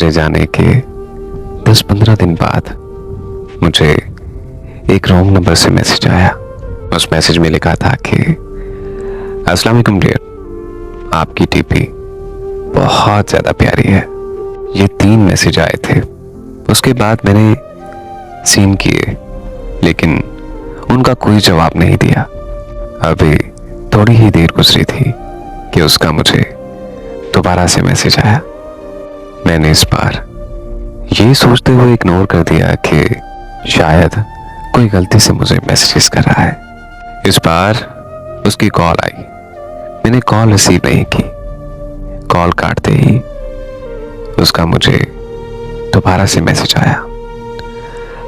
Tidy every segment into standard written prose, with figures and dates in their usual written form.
मेरे जाने के 10-15 दिन बाद मुझे एक रॉन्ग नंबर से मैसेज आया। उस मैसेज में लिखा था कि अस्सलाम वालेकुम डियर, आपकी टीपी बहुत ज़्यादा प्यारी है। ये 3 मैसेज आए थे। उसके बाद मैंने सीन किए, लेकिन उनका कोई जवाब नहीं दिया। अभी थोड़ी ही देर गुजरी थी कि उसका मुझे दोबारा से मैसेज आया। मैंने इस बार ये सोचते हुए इग्नोर कर दिया कि शायद कोई गलती से मुझे मैसेजेस कर रहा है। इस बार उसकी कॉल आई। मैंने कॉल रिसीव नहीं की। कॉल काटते ही उसका मुझे दोबारा से मैसेज आया।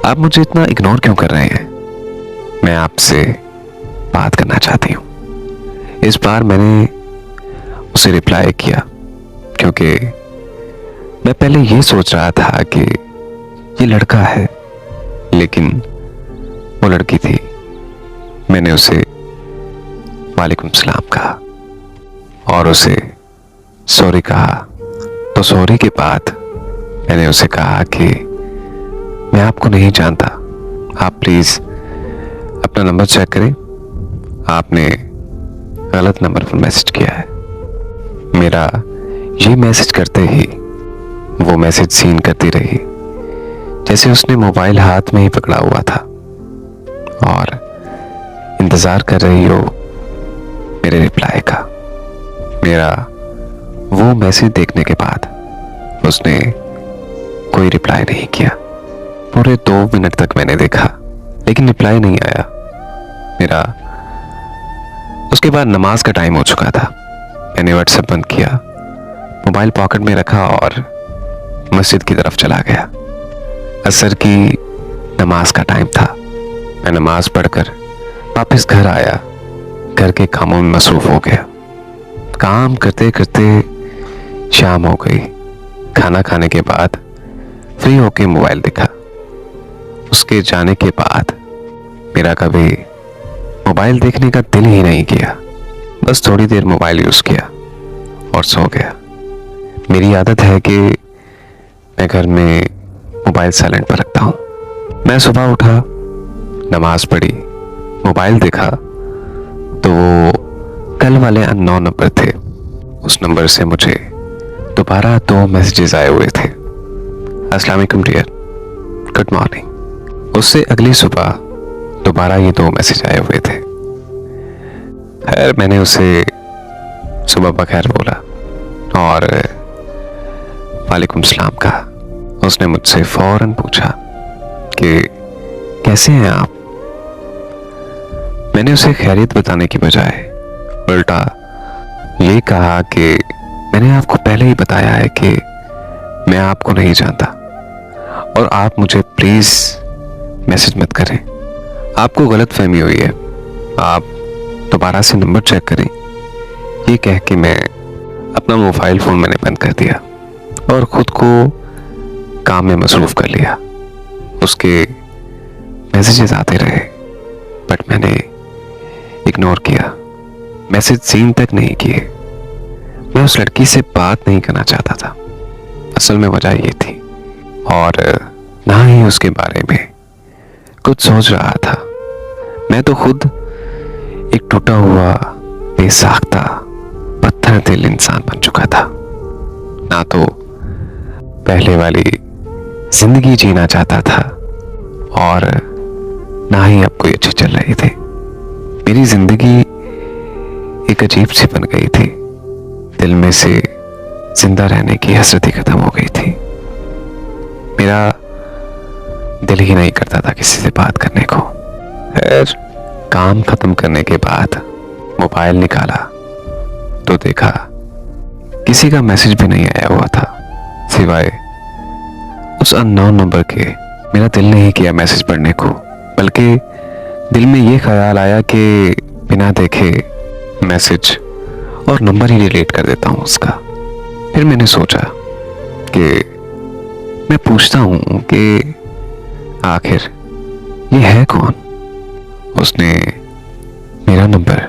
आप मुझे इतना इग्नोर क्यों कर रहे हैं? मैं आपसे बात करना चाहती हूँ। इस बार मैंने उसे रिप्लाई किया, क्योंकि मैं पहले ये सोच रहा था कि ये लड़का है, लेकिन वो लड़की थी। मैंने उसे वालेकुम सलाम कहा और उसे सॉरी कहा। तो सॉरी के बाद मैंने उसे कहा कि मैं आपको नहीं जानता, आप प्लीज अपना नंबर चेक करें, आपने गलत नंबर पर मैसेज किया है। मेरा ये मैसेज करते ही वो मैसेज सीन करती रही, जैसे उसने मोबाइल हाथ में ही पकड़ा हुआ था और इंतजार कर रही हो मेरे रिप्लाई का। मेरा वो मैसेज देखने के बाद उसने कोई रिप्लाई नहीं किया। पूरे 2 मिनट तक मैंने देखा, लेकिन रिप्लाई नहीं आया मेरा। उसके बाद नमाज का टाइम हो चुका था। मैंने व्हाट्सएप बंद किया, मोबाइल पॉकेट में रखा और मस्जिद की तरफ चला गया। असर की नमाज का टाइम था। मैं नमाज पढ़कर वापस घर आया। घर के कामों में मसरूफ हो गया। काम करते करते शाम हो गई। खाना खाने के बाद फ्री होके मोबाइल देखा। उसके जाने के बाद मेरा कभी मोबाइल देखने का दिल ही नहीं किया। बस थोड़ी देर मोबाइल यूज किया और सो गया। मेरी आदत है कि मैं घर में मोबाइल साइलेंट पर रखता हूँ। मैं सुबह उठा, नमाज पढ़ी, मोबाइल देखा तो वो कल वाले अननोन नंबर थे। उस नंबर से मुझे दोबारा 2 मैसेजेस आए हुए थे। अस्सलाम वालेकुम डियर, गुड मॉर्निंग। उससे अगली सुबह दोबारा ये 2 मैसेज आए हुए थे। खैर, मैंने उसे सुबह बखैर बोला और वालेकुम सलाम कहा। उसने मुझसे फौरन पूछा कि कैसे हैं आप। मैंने उसे खैरियत बताने की बजाय उल्टा ये कहा कि मैंने आपको पहले ही बताया है कि मैं आपको नहीं जानता और आप मुझे प्लीज मैसेज मत करें। आपको गलतफहमी हुई है, आप दोबारा से नंबर चेक करें। ये कह के मैं अपना मोबाइल फोन मैंने बंद कर दिया और खुद को काम में मसरूफ कर लिया। उसके मैसेजेस आते रहे, बट मैंने इग्नोर किया। मैसेज सीन तक नहीं किए। मैं उस लड़की से बात नहीं करना चाहता था। असल में वजह ये थी, और ना ही उसके बारे में कुछ सोच रहा था। मैं तो खुद एक टूटा हुआ, बेसाख्ता, पत्थर दिल इंसान बन चुका था। ना तो पहले वाली जिंदगी जीना चाहता था और ना ही अब कोई अच्छी चल रही थी। मेरी जिंदगी एक अजीब सी बन गई थी। दिल में से जिंदा रहने की हसरत ही खत्म हो गई थी। मेरा दिल ही नहीं करता था किसी से बात करने को। खैर, काम खत्म करने के बाद मोबाइल निकाला तो देखा किसी का मैसेज भी नहीं आया हुआ था सिवाय उस अननोन नंबर के। मेरा दिल नहीं किया मैसेज पढ़ने को, बल्कि दिल में ये ख्याल आया कि बिना देखे मैसेज और नंबर ही डिलीट कर देता हूँ उसका। फिर मैंने सोचा कि मैं पूछता हूँ कि आखिर ये है कौन। उसने मेरा नंबर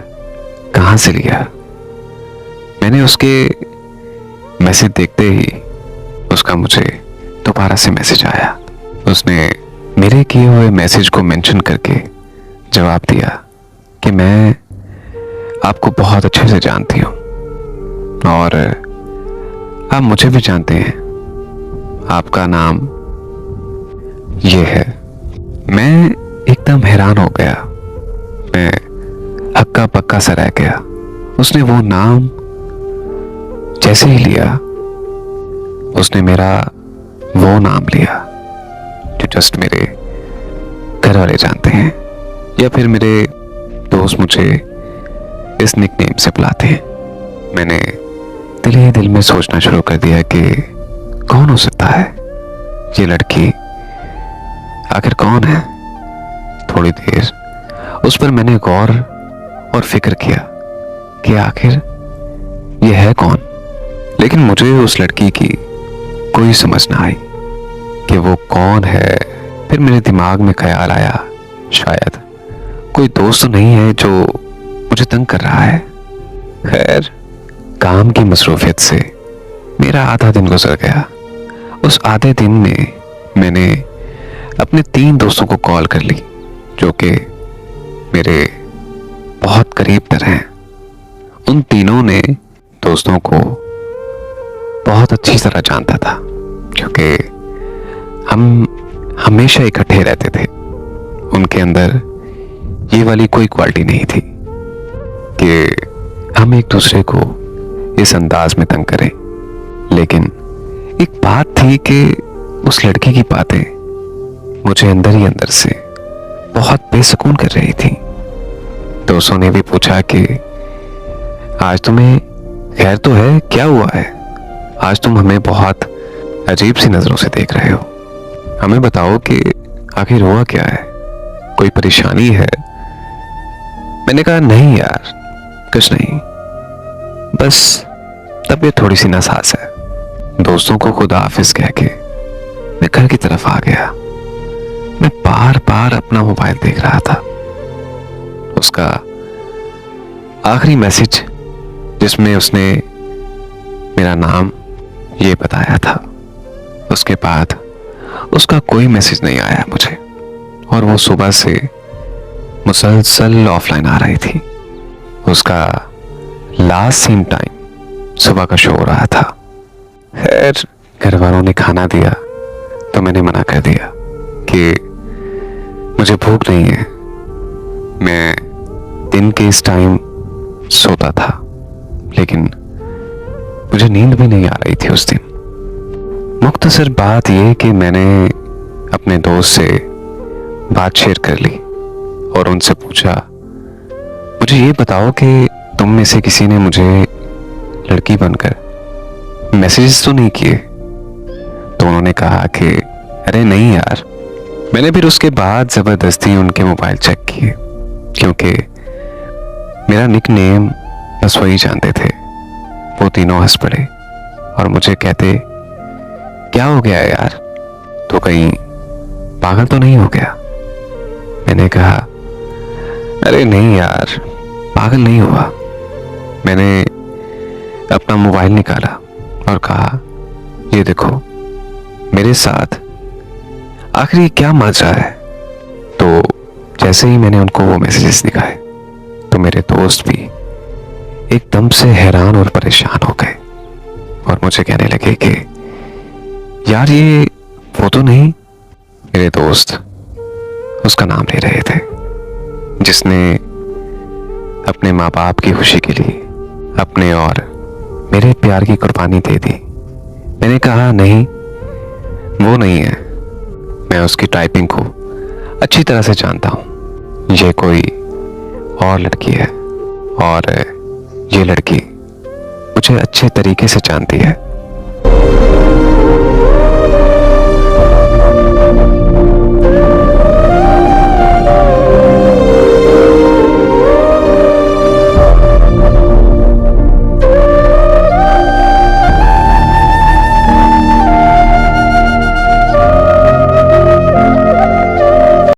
कहाँ से लिया। मैंने उसके मैसेज देखते ही उसका मुझे दोबारा से मैसेज आया। उसने मेरे किए हुए मैसेज को मेंशन करके जवाब दिया कि मैं आपको बहुत अच्छे से जानती हूँ और आप मुझे भी जानते हैं, आपका नाम ये है। मैं एकदम हैरान हो गया, मैं हक्का पक्का सा रह गया। उसने वो नाम जैसे ही लिया, उसने मेरा वो नाम लिया जो जस्ट मेरे घर वाले जानते हैं, या फिर मेरे दोस्त मुझे इस निकनेम से बुलाते हैं। मैंने दिल ही दिल में सोचना शुरू कर दिया कि कौन हो सकता है ये लड़की, आखिर कौन है। थोड़ी देर उस पर मैंने गौर और फिक्र किया कि आखिर ये है कौन, लेकिन मुझे उस लड़की की कोई समझ ना आई कि वो कौन है। फिर मेरे दिमाग में ख्याल आया, शायद कोई दोस्त तो नहीं है जो मुझे तंग कर रहा है। खैर, काम की मसरूफियत से मेरा आधा दिन गुजर गया। उस आधे दिन में मैंने अपने 3 दोस्तों को कॉल कर ली जो कि मेरे बहुत करीब तर हैं। उन तीनों ने दोस्तों को बहुत अच्छी तरह जानता था, क्योंकि हम हमेशा इकट्ठे रहते थे। उनके अंदर ये वाली कोई क्वालिटी नहीं थी कि हम एक दूसरे को इस अंदाज में तंग करें। लेकिन एक बात थी कि उस लड़की की बातें मुझे अंदर ही अंदर से बहुत बेसुकून कर रही थी। दोस्तों ने भी पूछा कि आज तुम्हें खैर तो है, क्या हुआ है? आज तुम हमें बहुत अजीब सी नजरों से देख रहे हो, हमें बताओ कि आखिर हुआ क्या है, कोई परेशानी है? मैंने कहा नहीं यार, कुछ नहीं, बस तबीयत थोड़ी सी नासाज है। दोस्तों को खुदा हाफिज कह के मैं घर की तरफ आ गया। मैं बार बार अपना मोबाइल देख रहा था। उसका आखिरी मैसेज जिसमें उसने मेरा नाम ये बताया था, उसके बाद उसका कोई मैसेज नहीं आया मुझे, और वो सुबह से मुसलसल ऑफलाइन आ रही थी। उसका लास्ट सीन टाइम सुबह का शो हो रहा था। खैर, घर वालों ने खाना दिया तो मैंने मना कर दिया कि मुझे भूख नहीं है। मैं दिन के इस टाइम सोता था, लेकिन मुझे नींद भी नहीं आ रही थी उस दिन। मुख्तसर बात यह कि मैंने अपने दोस्त से बात शेयर कर ली और उनसे पूछा, मुझे ये बताओ कि तुम में से किसी ने मुझे लड़की बनकर मैसेजेस तो नहीं किए? तो उन्होंने कहा कि अरे नहीं यार। मैंने फिर उसके बाद जबरदस्ती उनके मोबाइल चेक किए, क्योंकि मेरा निकनेम बस वही जानते थे। वो तीनों हंस पड़े और मुझे कहते, क्या हो गया यार, तो कहीं पागल तो नहीं हो गया? मैंने कहा अरे नहीं यार, पागल नहीं हुआ। मैंने अपना मोबाइल निकाला और कहा, ये देखो मेरे साथ आखिर ये क्या मजा है। तो जैसे ही मैंने उनको वो मैसेजेस दिखाए तो मेरे दोस्त भी एकदम से हैरान और परेशान हो गए और मुझे कहने लगे कि यार ये वो तो नहीं। मेरे दोस्त उसका नाम ले रहे थे जिसने अपने माँ बाप की खुशी के लिए अपने और मेरे प्यार की कुर्बानी दे दी। मैंने कहा नहीं, वो नहीं है। मैं उसकी टाइपिंग को अच्छी तरह से जानता हूँ। ये कोई और लड़की है और ये लड़की मुझे अच्छे तरीके से जानती है।